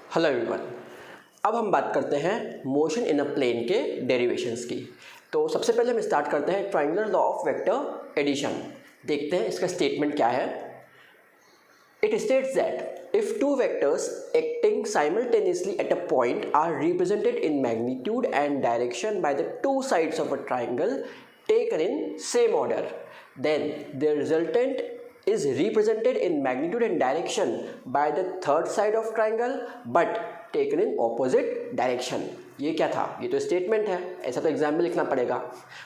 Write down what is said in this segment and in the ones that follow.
Hello everyone. अब हम बात करते हैं मोशन इन अ प्लेन के डेरिवेशंस की। तो सबसे पहले हम स्टार्ट करते हैं triangular law of vector addition. देखते हैं इसका स्टेटमेंट क्या है। It states that if two vectors acting simultaneously at a point are represented in magnitude and direction by the two sides of a triangle taken in same order, then the resultant is represented in magnitude and direction by the third side of triangle but taken in opposite direction। ये क्या था? ये तो statement है, ऐसा तो exam में लिखना पड़ेगा।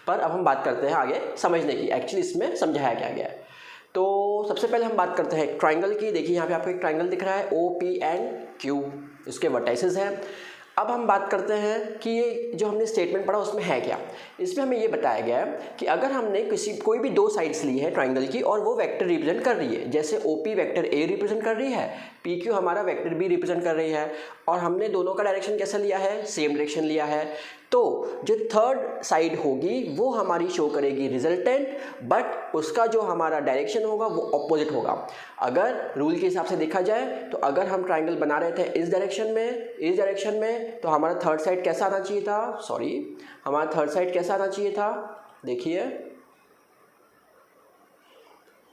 पर अब हम बात करते हैं आगे समझने की, एक्चुअली इसमें समझाया क्या गया है। तो सबसे पहले हम बात करते हैं ट्राइंगल की। देखिए यहाँ पे आपको एक ट्राइंगल दिख रहा है ओ पी एंड क्यू, इसके वर्टाइसेस हैं। अब हम बात करते हैं कि ये जो हमने स्टेटमेंट पढ़ा उसमें है क्या। इसमें हमें ये बताया गया है कि अगर हमने कोई भी दो साइड्स ली है ट्राइंगल की और वो वेक्टर रिप्रेजेंट कर रही है, जैसे O P vector A represent कर रही है, पी क्यू हमारा वेक्टर बी रिप्रेजेंट कर रही है, और हमने दोनों का डायरेक्शन कैसा लिया है, सेम डायरेक्शन लिया है, तो जो थर्ड साइड होगी वो हमारी शो करेगी रिजल्टेंट, बट उसका जो हमारा डायरेक्शन होगा वो ऑपोजिट होगा। अगर रूल के हिसाब से देखा जाए तो अगर हम ट्राइंगल बना रहे थे इस डायरेक्शन में तो हमारा थर्ड साइड कैसा आना चाहिए था, हमारा थर्ड साइड कैसा आना चाहिए था, देखिए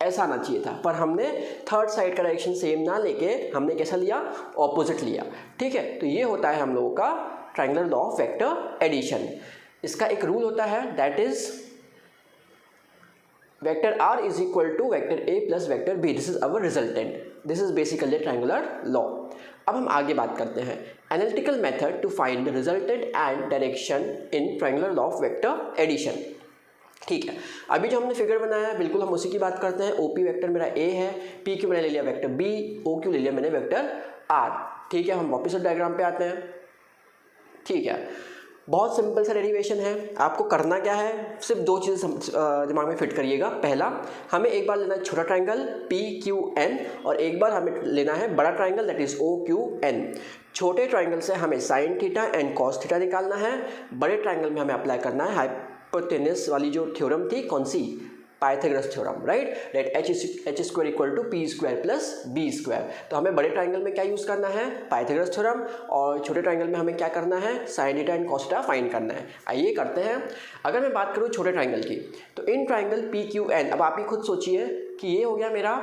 ऐसा आना चाहिए था, पर हमने थर्ड साइड का डायरेक्शन सेम ना लेके हमने कैसा लिया, ऑपोजिट लिया। ठीक है, तो ये होता है हम लोगों का triangular law of vector addition. इसका एक रूल होता है, that is vector R is equal to vector A plus vector B, this is our resultant, this is basically triangular law. अब हम आगे बात करते हैं analytical method to find the resultant and direction in triangular law of vector addition. ठीक है, अभी जो हमने फिगर बनाया है बिल्कुल हम उसी की बात करते हैं। ओ पी वैक्टर मेरा ए है, पी क्यू मैंने ले लिया वेक्टर बी, ओ क्यू ले लिया मैंने वेक्टर आर। ठीक है, हम वापस डायग्राम पे आते हैं। ठीक है, बहुत सिंपल सा डेरिवेशन है। आपको करना क्या है, सिर्फ दो चीज़ें दिमाग में फिट करिएगा। पहला, हमें एक बार लेना है छोटा ट्राइंगल पी क्यू एन, और एक बार हमें लेना है बड़ा triangle that is O Q N. छोटे ट्राइंगल से हमें sine theta and cos theta निकालना है, बड़े ट्राइंगल में हमें अप्लाई करना है हाइपोटेनस वाली जो थ्योरम थी, कौन सी, Pythagoras theorem, right, that H square equal to P square plus B square. तो हमें बड़े ट्राइंगल में क्या यूज़ करना है, पाइथागोरस थ्योरम, और छोटे ट्राइंगल में हमें क्या करना है, sign theta and cos theta find करना है। आइए करते हैं। अगर मैं बात करूँ छोटे ट्राइंगल की, तो in triangle P Q N, अब आप ही खुद सोचिए कि ये हो गया मेरा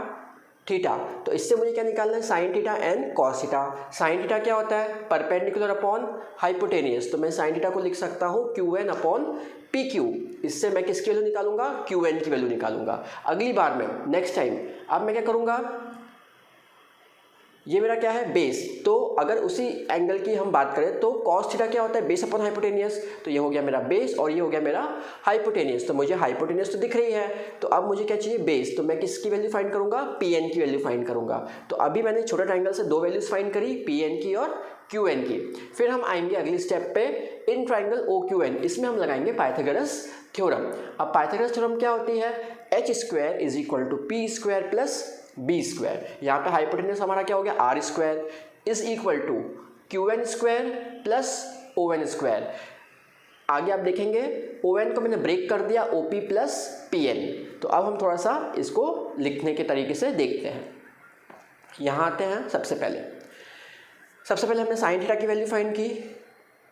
थीटा, तो इससे मुझे क्या निकालना है, sign theta and cos theta. Sine theta क्या होता है, परपेंडिकुलर अपॉन हाइपोटेनियस, तो मैं साइन थीटा को लिख सकता हूँ Q N upon P Q. इससे मैं किसकी वैल्यू निकालूंगा, क्यू एन की वैल्यू निकालूंगा। अगली बार में, नेक्स्ट टाइम, अब मैं क्या करूँगा, ये मेरा क्या है, बेस, तो अगर उसी एंगल की हम बात करें तो कॉस थीटा क्या होता है, बेस अपॉन हाइपोटेनियस, तो ये हो गया मेरा बेस और ये हो गया मेरा हाइपोटेनियस। तो मुझे हाइपोटेनियस तो दिख रही है, तो अब मुझे क्या चाहिए, बेस, तो मैं किसकी वैल्यू फाइंड करूंगा, पी एन की वैल्यू फाइंड करूंगा। तो अभी मैंने छोटे ट्राइंगल से दो वैल्यूज फाइंड करी, पी एन की और क्यू एन की। फिर हम आएंगे अगली स्टेप पे, in triangle O Q N, इसमें हम लगाएंगे पाइथागोरस थ्योरम। अब पाइथागोरस थ्योरम क्या होती है, H square is equal to P square plus B square. यहाँ पे हाइपोटेनस हमारा क्या हो गया, R square is equal to Q N square plus O N square. आगे आप देखेंगे ओ एन को मैंने ब्रेक कर दिया, O P plus P N. तो अब हम थोड़ा सा इसको लिखने के तरीके से देखते हैं। यहाँ आते हैं, सबसे पहले हमने साइन थीटा की वैल्यू फाइंड की,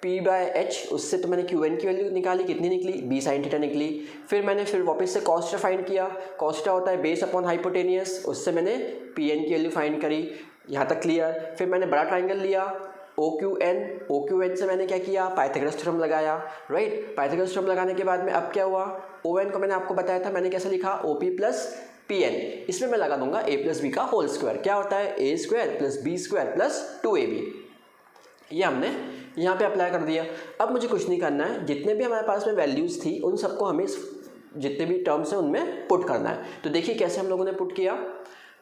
पी बाय एच, उससे तो मैंने क्यू एन की वैल्यू निकाली, कितनी निकली, बी साइन थीटा निकली। फिर वापस से कॉस थीटा फाइंड किया, कॉस थीटा होता है बेस अपॉन हाइपोटेनियस, उससे मैंने पी एन की वैल्यू फाइंड करी। यहाँ तक क्लियर। फिर मैंने बड़ा ट्राइंगल लिया ओ क्यू एन से मैंने क्या किया, पाइथागोरस थ्योरम लगाया, राइट। पाइथागोरस थ्योरम लगाने के बाद में अब क्या हुआ, ओ एन को मैंने आपको बताया था, मैंने कैसे लिखा, O P plus P N, इसमें मैं लगा दूंगा ए प्लस बी का होल स्क्वायर, क्या होता है, A square plus B square plus 2ab। ये हमने यहाँ पे अप्लाई कर दिया। अब मुझे कुछ नहीं करना है, जितने भी हमारे पास में वैल्यूज़ थी उन सबको हमें जितने भी टर्म्स हैं उनमें पुट करना है। तो देखिए कैसे हम लोगों ने पुट किया।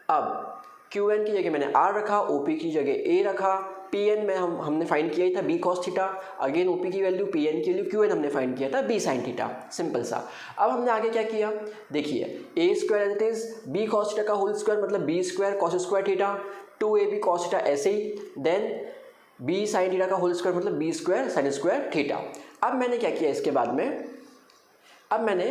अब क्यू एन की जगह मैंने आर रखा, ओ पी की जगह ए रखा, पी एन में हमने फाइंड किया ही था B cos theta, again O P की वैल्यू, पी एन की वैल्यू, क्यू एन हमने फाइंड किया था बी साइन थीटा, सिंपल सा। अब हमने आगे क्या किया, देखिए A square it is B cos theta का होल स्क्वायर मतलब B square cos square theta, 2ab cos theta ऐसे ही, देन बी साइन थीटा का होल स्क्वायर मतलब B square sine square theta. अब मैंने क्या किया इसके बाद में, अब मैंने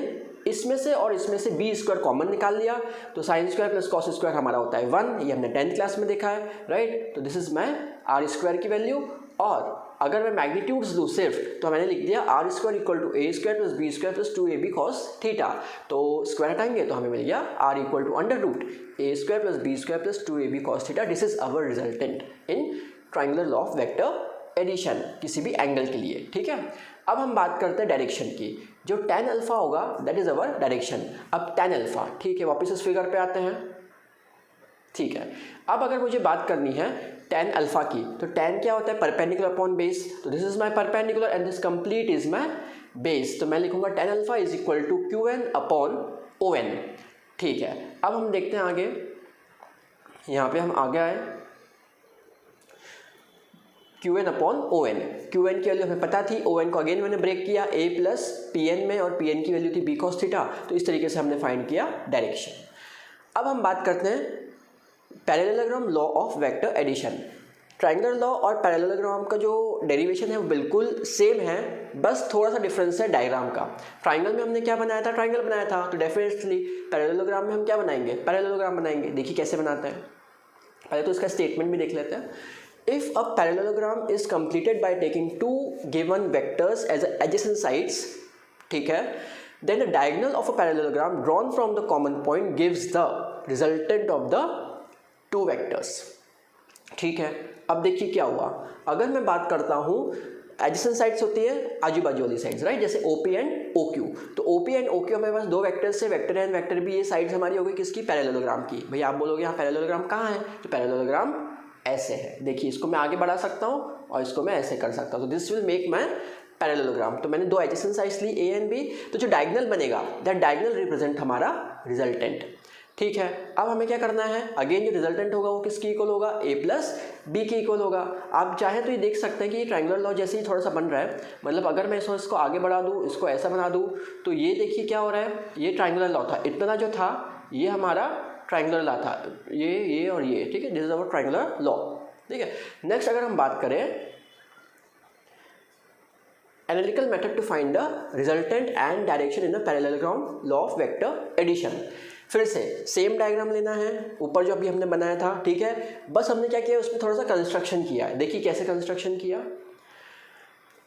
इसमें से और इसमें से बी स्क्वायर कॉमन निकाल लिया, तो sine square plus cos square हमारा होता है 1, ये हमने 10th क्लास में देखा है, राइट। तो this is my R square की वैल्यू, और अगर मैं मैग्नीट्यूड्स दूँ सिर्फ तो मैंने लिख दिया R square equal to A square plus B square plus 2ab cos theta. तो स्क्वायर हटाएंगे तो हमें मिल गया R equal to under root A square plus B square plus 2ab cos theta. This is our resultant in triangular law of vector addition किसी भी angle के लिए। ठीक है, अब हम बात करते हैं डायरेक्शन की। जो tan अल्फा होगा दैट इज अवर डायरेक्शन। अब tan अल्फा, ठीक है, वापस इस फिगर पे आते हैं। ठीक है, अब अगर मुझे बात करनी है tan अल्फा की, तो tan क्या होता है, परपेंडिकुलर अपॉन बेस। तो this is my perpendicular and this complete is my base. तो मैं लिखूंगा tan alpha is equal to QN upon ON। ठीक है, अब हम देखते हैं आगे, यहाँ पे हम आगे आए QN अपॉन ON। QN की वैल्यू हमें पता थी, ON को अगेन मैंने ब्रेक किया A प्लस PN में, और PN की वैल्यू थी B cos थीटा। तो इस तरीके से हमने फाइंड किया डायरेक्शन। अब हम बात करते हैं parallelogram law of vector addition. Triangular law और पैरेललोग्राम का जो डेरिवेशन है वो बिल्कुल सेम है, बस थोड़ा सा डिफरेंस है डायग्राम का। ट्रायंगल में हमने क्या बनाया था, ट्रायंगल बनाया था, तो डेफिनेटली पैरेललोग्राम में हम क्या बनाएंगे, पैरेललोग्राम बनाएंगे। देखिए कैसे बनाते हैं, पहले तो इसका स्टेटमेंट भी देख लेते हैं। If a parallelogram is completed by taking two given vectors as adjacent sides, ठीक है, then the diagonal of a parallelogram drawn from the common point gives the resultant of the two vectors। ठीक है, अब देखिए क्या हुआ, अगर मैं बात करता हूँ एडजेसेंट साइड्स होती है आजू बाजू वाली साइड्स, राइट, जैसे OP एंड OQ। तो OP एंड OQ हमारे पास दो वेक्टर्स से, वेक्टर एंड वेक्टर भी, ये साइड्स हमारी हो गई किसकी, पैरेललोग्राम की। भैया आप बोलोगे यहाँ पैरेललोग्राम कहाँ है, तो पैरेललोग्राम ऐसे है। देखिए इसको मैं आगे बढ़ा सकता हूँ और इसको मैं ऐसे कर सकता हूँ। तो this will make my parallelogram. तो मैंने दो एडजेसेंट साइड्स ली A एंड B, तो जो डायगोनल बनेगा दैट डायगोनल रिप्रेजेंट हमारा रिजल्टेंट। ठीक है, अब हमें क्या करना है, अगेन जो रिजल्टेंट होगा वो किसकी इक्वल होगा, A प्लस B की इक्वल होगा। आप चाहें तो ये देख सकते हैं कि ये ट्रायंगुलर लॉ जैसे ही थोड़ा सा बन रहा है, मतलब अगर मैं इसको आगे बढ़ा दूँ, इसको ऐसा बना दूँ, तो ये देखिए क्या हो रहा है, ये ट्रायंगुलर लॉ था, इतना जो था ये हमारा ट्रायंगुलर लॉ था, ये और ये। ठीक है, this is our triangular law. ठीक है, नेक्स्ट अगर हम बात करें analytical method to find the resultant and direction in the parallelogram law of vector addition. फिर से सेम डायग्राम लेना है, ऊपर जो अभी हमने बनाया था। ठीक है, बस हमने क्या किया, उसमें थोड़ा सा कंस्ट्रक्शन किया है। देखिए कैसे कंस्ट्रक्शन किया,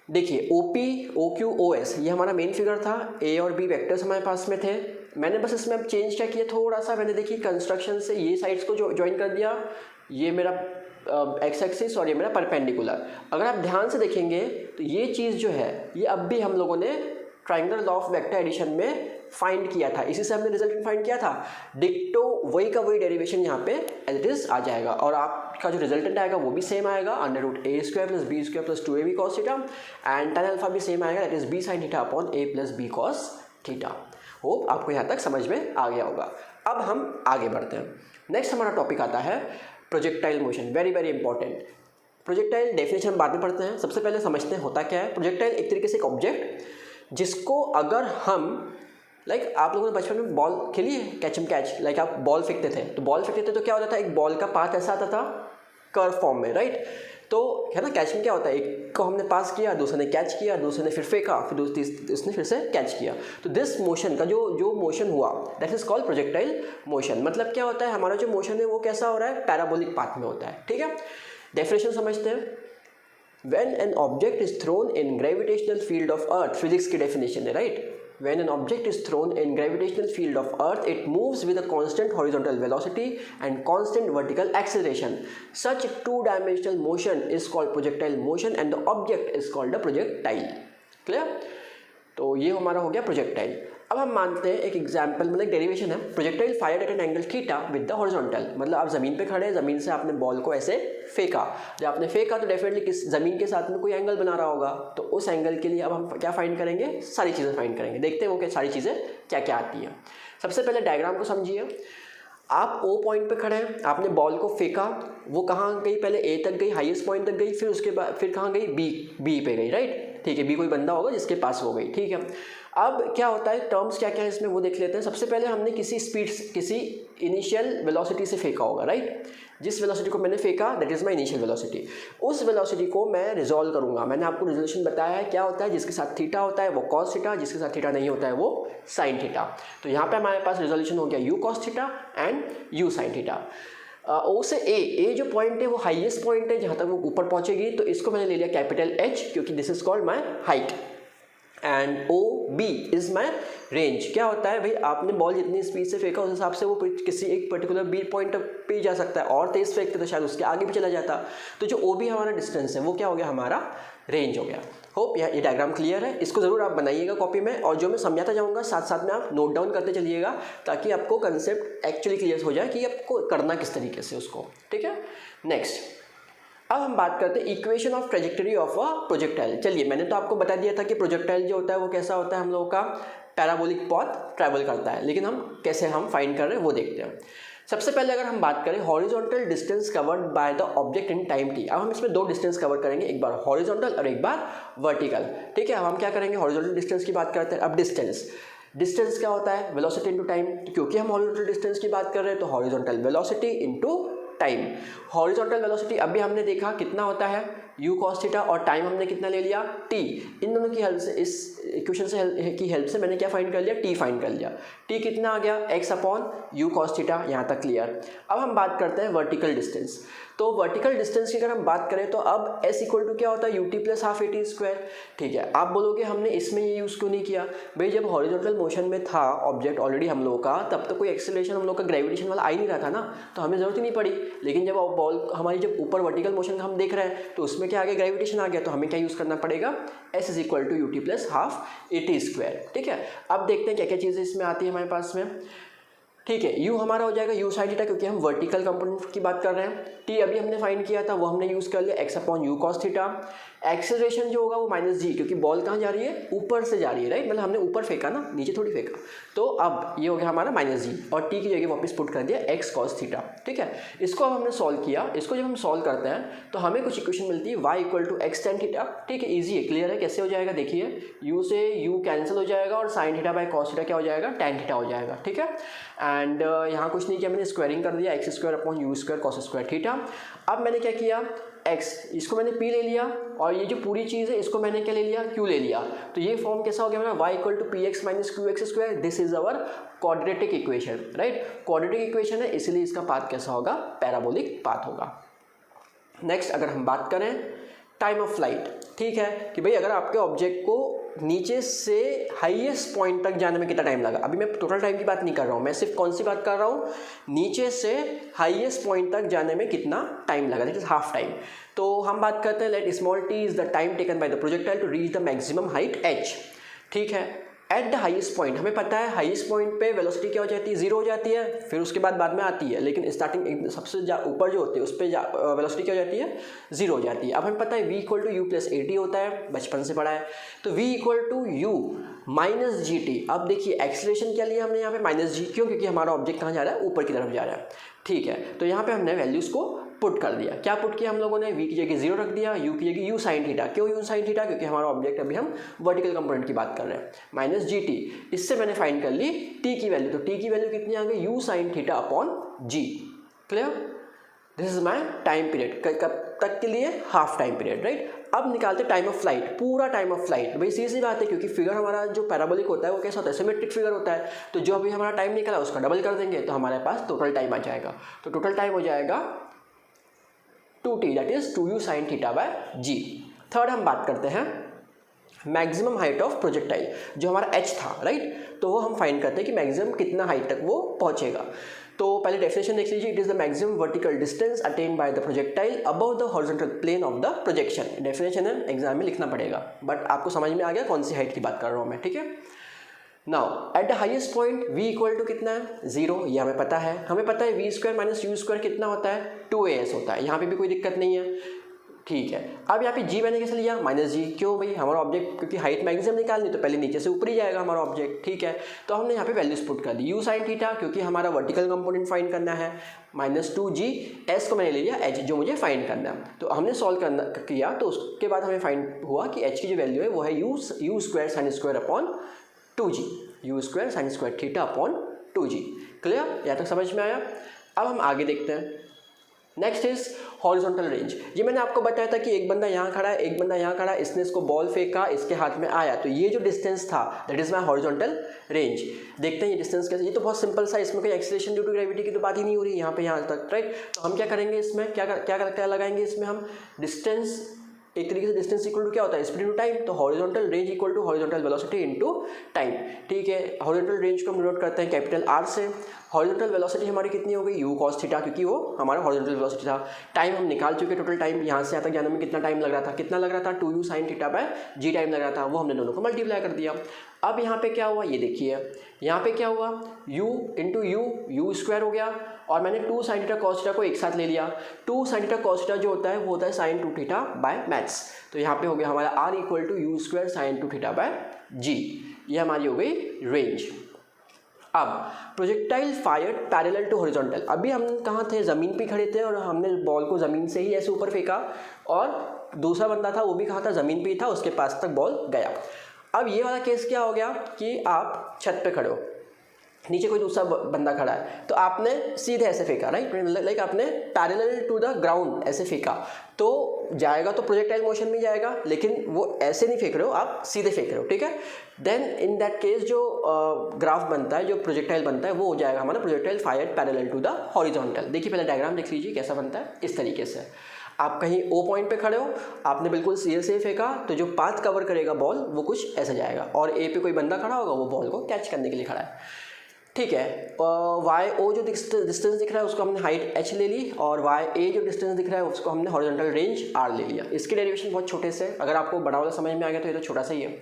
देखिए OP OQ OS ये हमारा मेन फिगर था, A और B वेक्टर्स हमारे पास में थे। मैंने बस इसमें अब चेंज क्या किया थोड़ा सा, मैंने देखिए कंस्ट्रक्शन से ये साइड्स को ज्वाइन कर दिया, ये मेरा एक्स एक्सिस और ये मेरा परपेंडिकुलर। अगर आप ध्यान से देखेंगे तो ये चीज़ जो है ये अब भी हम लोगों ने triangular law of vector addition में फाइंड किया था, इसी से हमने रिजल्टेंट फाइंड किया था। डिक्टो वही का वही डेरिवेशन यहाँ पे एज इट इज आ जाएगा, और आपका जो रिजल्टेंट आएगा वो भी सेम आएगा, under root A square plus B square plus 2ab cos theta, and tan alpha भी सेम आएगा, that is B sine theta upon A plus B cos theta. Hope आपको यहाँ तक समझ में आ गया होगा। अब हम आगे बढ़ते हैं, नेक्स्ट हमारा टॉपिक आता है projectile motion, very very important. Projectile definition हम बाद में पढ़ते हैं, सबसे पहले समझते हैं होता क्या है। प्रोजेक्टाइल एक तरीके से एक ऑब्जेक्ट जिसको अगर हम आप लोगों ने बचपन में बॉल खेली है, कैच एंड कैच, आप बॉल फेंकते थे, तो बॉल फेंकते थे तो क्या होता था, एक बॉल का पाथ ऐसा आता था कर्व फॉर्म में, राइट। तो है ना, कैच में क्या होता है, एक को हमने पास किया, दूसरे ने कैच किया, दूसरे ने फिर फेंका, फिर उसने फिर से कैच किया। तो दिस मोशन का जो मोशन हुआ that is called projectile motion. मतलब क्या होता है, हमारा जो मोशन है वो कैसा हो रहा है, पैराबोलिक पाथ में होता है। ठीक है, डेफिनेशन समझते हैं। When an object is thrown in gravitational field of Earth, physics की डेफिनेशन है, right. When an object is thrown in gravitational field of Earth, it moves with a constant horizontal velocity and constant vertical acceleration. Such two-dimensional motion is called projectile motion and the object is called a projectile. Clear? तो ये हमारा हो गया projectile. अब हम मानते हैं एक एग्जाम्पल, मतलब डेरिवेशन है, projectile fired eight an angle theta with the horizontal. मतलब आप ज़मीन पे खड़े हैं, ज़मीन से आपने बॉल को ऐसे फेंका, जब आपने फेंका तो डेफिनेटली किस ज़मीन के साथ में कोई एंगल बना रहा होगा, तो उस एंगल के लिए अब हम क्या फाइंड करेंगे, सारी चीज़ें फाइंड करेंगे। देखते हैं वो क्या सारी चीज़ें क्या क्या आती हैं। सबसे पहले डायग्राम को समझिए। आप O पॉइंट पे खड़े हैं, आपने बॉल को फेंका, वो कहाँ गई, पहले A तक गई, हाईएस्ट पॉइंट तक गई, फिर उसके बाद फिर कहाँ गई, B पे गई, राइट। ठीक है, B कोई बंदा होगा जिसके पास वो गई। ठीक है, अब क्या होता है, टर्म्स क्या क्या है इसमें वो देख लेते हैं। सबसे पहले हमने किसी स्पीड, किसी इनिशियल वेलोसिटी से फेंका होगा, राइट। जिस वेलोसिटी को मैंने फेंका that is my initial velocity. उस वेलोसिटी को मैं रिजॉल्व करूँगा। मैंने आपको रिजोल्यूशन बताया है क्या होता है, जिसके साथ थीटा होता है वो कॉस थीटा, जिसके साथ थीटा नहीं होता है वो साइन थीटा। तो यहाँ पे हमारे पास रिजोल्यूशन हो गया u cos theta and u sine theta. O से ए जो पॉइंट है वो हाईएस्ट पॉइंट है जहाँ तक वो ऊपर पहुँचेगी, तो इसको मैंने ले लिया कैपिटल एच क्योंकि this is called my height. And O B is my range. क्या होता है भाई, आपने बॉल जितनी स्पीड से फेंका उस हिसाब से वो किसी एक पर्टिकुलर बी पॉइंट पे जा सकता है, और तेज फेंकते तो शायद उसके आगे भी चला जाता। तो जो ओ बी हमारा डिस्टेंस है वो क्या हो गया, हमारा रेंज हो गया। होप ये डायग्राम क्लियर है। इसको ज़रूर आप बनाइएगा कॉपी में, और जो मैं समझाता जाऊँगा साथ साथ में आप नोट डाउन करते चलिएगा ताकि आपको कंसेप्ट एक्चुअली क्लियर हो जाए कि आपको करना किस तरीके से उसको। ठीक है, नेक्स्ट अब हम बात करते हैं equation of trajectory of a projectile. चलिए, मैंने तो आपको बता दिया था कि प्रोजेक्टाइल जो होता है वो कैसा होता है, हम लोगों का पैराबोलिक पथ ट्रैवल करता है, लेकिन हम कैसे फाइंड कर रहे हैं वो देखते हैं। सबसे पहले अगर हम बात करें horizontal distance covered by the object in time T. अब हम इसमें दो डिस्टेंस कवर करेंगे, एक बार हॉरिजॉन्टल और एक बार वर्टिकल। ठीक है, अब हम क्या करेंगे, हॉरिजॉन्टल डिस्टेंस की बात करते हैं। अब डिस्टेंस क्या होता है, वेलोसिटी इनटू टाइम। तो क्योंकि हम हॉरिजॉन्टल डिस्टेंस की बात कर रहे हैं तो horizontal velocity into time. Horizontal velocity अभी हमने देखा कितना होता है, u cos थीटा, और टाइम हमने कितना ले लिया, t। इन दोनों की हेल्प से, इस इक्वेशन की हेल्प से मैंने क्या फाइंड कर लिया, t फाइंड कर लिया। t कितना आ गया, x upon u cos theta. यहाँ तक क्लियर। अब हम बात करते हैं वर्टिकल डिस्टेंस। तो वर्टिकल डिस्टेंस की अगर हम बात करें तो अब s इक्वल टू क्या होता है, ut plus half at square. ठीक है, आप बोलोगे हमने इसमें ये यूज़ क्यों नहीं किया, भाई जब हॉरिजॉन्टल मोशन में था ऑब्जेक्ट ऑलरेडी हम लोगों का, तब तो कोई एक्सेलरेशन हम लोग का ग्रेविटेशन वाला आ ही नहीं रहा था ना, तो हमें ज़रूरत ही नहीं पड़ी। लेकिन जब बॉल हमारी जब ऊपर वर्टिकल मोशन हम देख रहे हैं तो उसमें क्या आ गया, ग्रेविटेशन आ गया, तो हमें क्या यूज़ करना पड़ेगा, s is equal to ut plus half at square. ठीक है, अब देखते हैं क्या क्या चीज़ें इसमें आती है हमारे पास में। ठीक है, u हमारा हो जाएगा u साइन थीटा क्योंकि हम वर्टिकल कंपोनेंट की बात कर रहे हैं। t अभी हमने फाइंड किया था वो हमने यूज़ कर लिया x upon u cos theta. Acceleration जो होगा वो माइनस जी, क्योंकि बॉल कहाँ जा रही है, ऊपर से जा रही है, राइट, मतलब हमने ऊपर फेंका ना, नीचे थोड़ी फेंका। तो अब ये हो गया हमारा माइनस जी, और t की जगह वापस पुट कर दिया x cos थीटा। ठीक है, इसको अब हमने सॉल्व किया। इसको जब हम सॉल्व करते हैं तो हमें कुछ इक्वेशन मिलती है y equal to x tan theta. ठीक है, ईजी है, क्लियर है, कैसे हो जाएगा देखिए, u से u कैंसिल हो जाएगा और sine theta by cos theta क्या हो जाएगा, टेन थीटा हो जाएगा। ठीक है, एंड यहाँ कुछ नहीं किया, मैंने स्क्वायरिंग कर दिया, x square upon you square cos square theta. अब मैंने क्या किया, x इसको मैंने p ले लिया, और ये जो पूरी चीज़ है इसको मैंने क्या ले लिया, q ले लिया। तो ये फॉर्म कैसा हो गया मेरा, y equal to P x minus Q x square. This is our quadratic equation, right. Quadratic equation है, इसीलिए इसका पाथ कैसा होगा, पैराबोलिक पाथ होगा। नेक्स्ट अगर हम बात करें टाइम ऑफ फ्लाइट, ठीक है, कि भाई अगर आपके ऑब्जेक्ट को नीचे से हाईएस्ट पॉइंट तक जाने में कितना टाइम लगा। अभी मैं टोटल टाइम की बात नहीं कर रहा हूँ, मैं सिर्फ कौन सी बात कर रहा हूँ, नीचे से हाईएस्ट पॉइंट तक जाने में कितना टाइम लगा, दैट इज हाफ टाइम। तो हम बात करते हैं let small t is the time taken by the projectile to reach the maximum height h। ठीक है, एट द हाईएस्ट पॉइंट हमें पता है हाईएस्ट पॉइंट पे वेलोसिटी क्या हो जाती है, जीरो हो जाती है, फिर उसके बाद में आती है, लेकिन स्टार्टिंग सबसे ऊपर जो होती है उस पर वेलोसिटी क्या हो जाती है, जीरो हो जाती है। अब हमें पता है v equal to u plus a t होता है, बचपन से पढ़ा है, तो v equal to u minus g t. अब देखिए एक्सीलरेशन क्या लिया हमने यहाँ पे माइनस जी, क्यों, क्योंकि हमारा ऑब्जेक्ट कहाँ जा रहा है, ऊपर की तरफ जा रहा है। ठीक है, तो यहाँ पे हमने वैल्यूज़ को पुट कर दिया। क्या पुट किया हम लोगों ने, v की जगह जीरो रख दिया, u की जगह u साइन थीटा। क्यों u साइन थीटा, क्योंकि हमारा ऑब्जेक्ट अभी हम वर्टिकल कंपोनेंट की बात कर रहे हैं, माइनस जी टी। इससे मैंने फाइंड कर ली t की वैल्यू, तो t की वैल्यू कितनी आ गई, u sine theta upon g। Clear, this is my time period, कब तक के लिए, हाफ टाइम पीरियड, राइट। अब निकालते टाइम ऑफ फ्लाइट, पूरा टाइम ऑफ फ्लाइट। भाई सीधी सी बात है, क्योंकि फिगर हमारा जो पैराबोलिक होता है वो कैसा होता है, सिमेट्रिक फिगर होता है, तो जो अभी हमारा टाइम निकला उसका डबल कर देंगे तो हमारे पास टोटल टाइम आ जाएगा। तो टोटल टाइम हो जाएगा 2t, that is 2u sine theta by g। Third हम बात करते हैं मैक्सिमम हाइट ऑफ प्रोजेक्टाइल, जो हमारा h था, राइट, तो वो हम फाइंड करते हैं कि मैक्सिमम कितना हाइट तक वो पहुंचेगा। तो पहले डेफिनेशन देख लीजिए, it is the maximum vertical distance attained by the projectile above the horizontal plane of the projection. Definition है, एग्जाम में लिखना पड़ेगा, बट आपको समझ में आ गया कौन सी हाइट की बात कर रहा हूँ मैं। ठीक है, now at the highest point v equal to कितना है, जीरो, ये हमें पता है। हमें पता है v square minus you square कितना होता है, 2as होता है, यहाँ पे भी कोई दिक्कत नहीं है। ठीक है, अब यहाँ पे g मैंने कैसे लिया, माइनस जी, क्यों भाई, हमारा ऑब्जेक्ट क्योंकि हाइट मैक्सिमम निकालनी तो पहले नीचे से ऊपर ही जाएगा हमारा ऑब्जेक्ट। ठीक है, तो हमने यहाँ पे वैल्यूज पुट कर दी, u साइन थीटा क्योंकि हमारा वर्टिकल कंपोनेंट फाइंड करना है, माइनस 2g, s को मैंने ले लिया h जो मुझे फाइंड करना है। तो हमने सॉल्व किया, तो उसके बाद हमें फाइंड हुआ कि h की जो वैल्यू है वो है u square sine square upon 2g, u square sine square theta upon 2g। Clear, यहाँ तक समझ में आया। अब हम आगे देखते हैं, नेक्स्ट इज हॉरिजॉन्टल रेंज। ये मैंने आपको बताया था कि एक बंदा यहाँ खड़ा है, एक बंदा यहाँ खड़ा है, इसने इसको बॉल फेंका, इसके हाथ में आया, तो ये जो डिस्टेंस था that is my horizontal range. देखते हैं ये डिस्टेंस कैसे, ये तो बहुत सिंपल सा, इसमें कोई एक्सीलरेशन ड्यू टू ग्रेविटी की तो बात ही नहीं हो रही यहाँ पे यहाँ तक, राइट। तो हम क्या करेंगे इसमें, क्या लगाएंगे इसमें हम, डिस्टेंस, एक तरीके से डिस्टेंस इक्वल टू क्या होता है, स्पीड इनटू टाइम, तो horizontal range equal to horizontal velocity into time, ठीक है। हॉरिजॉन्टल रेंज को हम डिनोट करते हैं कैपिटल आर से। हॉरिजॉन्टल वेलोसिटी हमारी कितनी हो गई, यू कॉस थीटा, क्योंकि वो हमारा हॉरिजॉन्टल वेलोसिटी था। टाइम हम निकाल चुके, टोटल टाइम यहाँ से यहाँ तक जाने में कितना टाइम लग रहा था, 2u sin theta by g time लग रहा था, वो हमने दोनों को मल्टीप्लाई कर दिया। अब यहाँ पे क्या हुआ, ये देखिए यहाँ पे क्या हुआ, u इंटू यू स्क्वायर हो गया, और मैंने 2 sin थीटा cos थीटा को एक साथ ले लिया। 2 sin थीटा cos थीटा जो होता है वो होता है sin 2 थीटा बाय मैथ्स, तो यहाँ पे हो गया हमारा r equal to U square sin 2 theta by G, ये हमारी हो गई रेंज। अब projectile fired parallel to horizontal, अभी हम कहाँ थे, ज़मीन पे खड़े थे और हमने बॉल को ज़मीन से ही ऐसे ऊपर फेंका, और दूसरा बंदा था वो भी कहाँ था, ज़मीन पे ही था, उसके पास तक बॉल गया। अब ये वाला केस क्या हो गया कि आप छत पे खड़े हो, नीचे कोई दूसरा बंदा खड़ा है, तो आपने सीधे ऐसे फेंका, राइट, लाइक आपने पैरेलल टू द ग्राउंड ऐसे फेंका, तो जाएगा तो प्रोजेक्टाइल मोशन में जाएगा, लेकिन वो ऐसे नहीं फेंक रहे हो, आप सीधे फेंक रहे हो, ठीक है। देन इन दैट केस जो ग्राफ बनता है, जो प्रोजेक्टाइल बनता है, वो हो जाएगा हमारा projectile fired parallel to the horizontal. देखिए पहले डायग्राम देख लीजिए कैसा बनता है, इस तरीके से। आप कहीं ओ पॉइंट पे खड़े हो, आपने बिल्कुल सीधे से फेंका, तो जो पाथ कवर करेगा बॉल वो कुछ ऐसा जाएगा, और ए पे कोई बंदा खड़ा होगा, वो बॉल को कैच करने के लिए खड़ा है, ठीक है। वाई ओ जो डिस्टेंस दिख रहा है उसको हमने हाइट h ले ली, और वाई ए जो डिस्टेंस दिख रहा है उसको हमने हॉरिजॉन्टल रेंज r ले लिया। इसके डेरिवेशन बहुत छोटे से, अगर आपको बड़ा वाला समझ में आ गया तो ये तो छोटा सा ही है।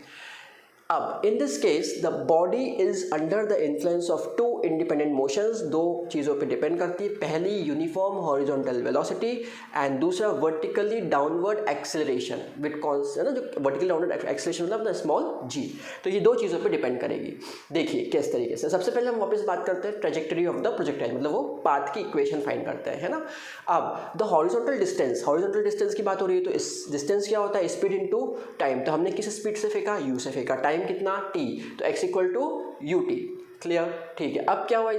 अब in this case the body is under the influence of two independent motions, दो चीज़ों पे डिपेंड करती है, पहली यूनिफॉर्म हॉरिजॉन्टल वेलोसिटी एंड दूसरा वर्टिकली डाउनवर्ड एक्सेलरेशन विद है ना, जो वर्टिकली डाउनवर्ड एक्सेलरेशन मतलब द स्मॉल g, तो ये दो चीज़ों पे डिपेंड करेगी। देखिए किस तरीके से, सबसे पहले हम वापस बात करते हैं ट्रेजेक्टरी ऑफ द प्रोजेक्टाइल, मतलब वो पाथ की इक्वेशन फाइंड करते हैं, है ना। अब द हॉरिजॉन्टल डिस्टेंस की बात हो रही है, तो इस डिस्टेंस क्या होता है, स्पीड इनटू टाइम, तो हमने किस स्पीड से फेंका, u से फेंका, टाइम कितना t, तो x equal to u t, clear, ठीक है। अब क्या हुआ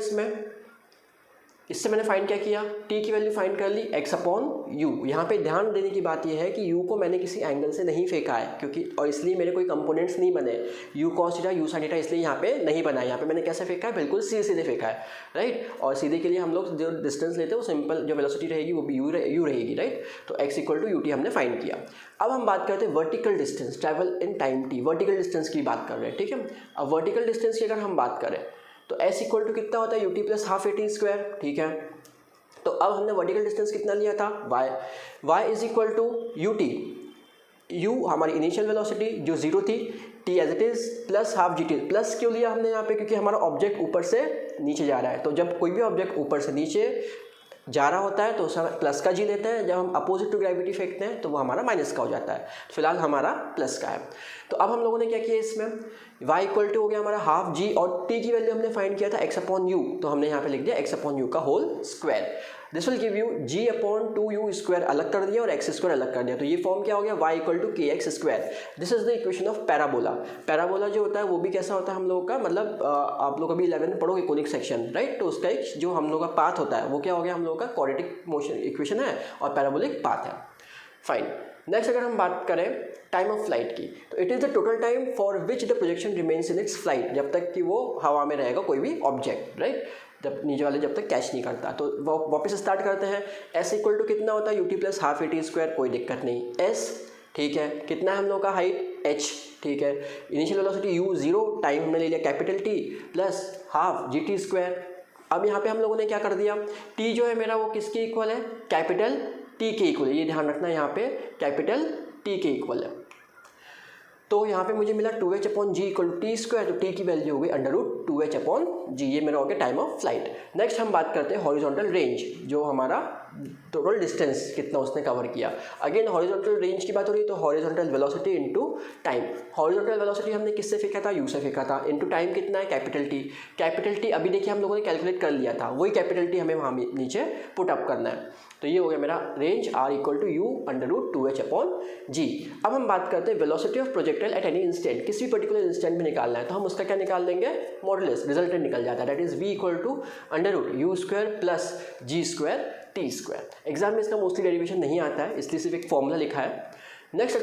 इससे मैंने फाइंड क्या किया, t की वैल्यू फाइंड कर ली, x अपॉन u। यहाँ पे ध्यान देने की बात यह है कि u को मैंने किसी एंगल से नहीं फेंका है, क्योंकि और इसलिए मेरे कोई कंपोनेंट्स नहीं बने, u cos theta u sin theta इसलिए यहाँ पे नहीं बना है। यहाँ पे मैंने कैसे फेंका है, बिल्कुल सीधे फेंका है, राइट। और सीधे के लिए हम लोग जो डिस्टेंस लेते हैं वो सिंपल जो वेलोसिटी रहेगी वो भी u रहेगी, राइट। तो x इक्वल टू ut हमने फाइंड किया। अब हम बात करते हैं vertical distance, travel in time t, vertical distance की बात कर रहे हैं, ठीक है। अब वर्टिकल डिस्टेंस की अगर हम बात करें तो s इक्वल टू कितना होता है, ut plus half at square, ठीक है। तो अब हमने वर्टिकल डिस्टेंस कितना लिया था, y is equal to ut, u हमारी इनिशियल वेलोसिटी जो 0 थी, t as it is plus half gt। Plus क्यों लिया हमने यहाँ पे, क्योंकि हमारा ऑब्जेक्ट ऊपर से नीचे जा रहा है, तो जब कोई भी ऑब्जेक्ट ऊपर से नीचे जा रहा होता है तो उसका प्लस का जी लेते हैं, जब हम अपोजिट टू ग्रेविटी फेंकते हैं तो वो हमारा माइनस का हो जाता है, फिलहाल हमारा प्लस का है। तो अब हम लोगों ने क्या किया इसमें, y इक्वल टू हो गया हमारा हाफ g, और t की वैल्यू हमने फाइंड किया था x अपॉन यू, तो हमने यहाँ पे लिख दिया x अपॉन यू का whole square. This will give you g upon 2u square अलग कर दिया और x स्क्वायर अलग कर दिया, तो ये फॉर्म क्या हो गया, y इक्वल टू के x square. This is the equation of parabola. Parabola जो होता है वो भी कैसा होता है हम लोगों का, मतलब आप लोग अभी 11 में पढ़ोगे कोनिक सेक्शन, राइट। तो उसका एक जो हम लोग का पाथ होता है वो क्या हो गया, हम लोग का क्वाड्रेटिक मोशन इक्वेशन है और पैराबोलिक पाथ है, फाइन। नेक्स्ट अगर हम बात करें टाइम ऑफ फ्लाइट की, तो it is the total time for which the projection remains in its flight, जब तक कि वो हवा में रहेगा कोई भी ऑब्जेक्ट, राइट, जब नीचे वाले जब तक कैच नहीं करता। तो वापस स्टार्ट करते हैं, s इक्वल टू कितना होता है, ut plus half at square, कोई दिक्कत नहीं, s, ठीक है। कितना है हम लोग का हाइट h, ठीक है। इनिशियल वेलोसिटी u 0, टाइम हमने ले लिया capital T plus half gt square. अब यहाँ पे हम लोगों ने क्या कर दिया, t जो है मेरा वो किसके इक्वल है, कैपिटल T के इक्वल है, ये ध्यान रखना, यहाँ पे कैपिटल T के इक्वल है। तो यहाँ पे मुझे मिला 2h upon g equal to t square, तो टी की वैल्यू हो गई अंडर रूट 2h अपॉन जी, ये मेरा हो गया टाइम ऑफ फ्लाइट। नेक्स्ट हम बात करते हैं हॉरिजॉन्टल रेंज, जो हमारा टोटल डिस्टेंस कितना उसने कवर किया। अगेन हॉरिजॉन्टल रेंज की बात हो रही है, तो horizontal velocity into time. Horizontal velocity हमने किससे फेंका था, यू से फेंका था, इनटू टाइम कितना है, कैपिटल टी। कैपिटल टी अभी देखिए हम लोगों ने कैलकुलेट कर लिया था, वही कैपिटल टी हमें वहाँ नीचे पुट अप करना है। तो ये हो गया मेरा range r equal to U under root 2h upon G. अब हम बात करते हैं velocity of projectile at any instant, किसी पर्टिकुलर इंस्टेंट में निकालना है, तो हम उसका क्या निकाल देंगे, मॉडुलस, रिजल्टेंट निकल जाता है, that is v equal to under root u square plus g square t square. Exam में इसका मोस्टली डेरिवेशन नहीं आता है, इसलिए सिर्फ एक फॉर्मूला लिखा है। नेक्स्ट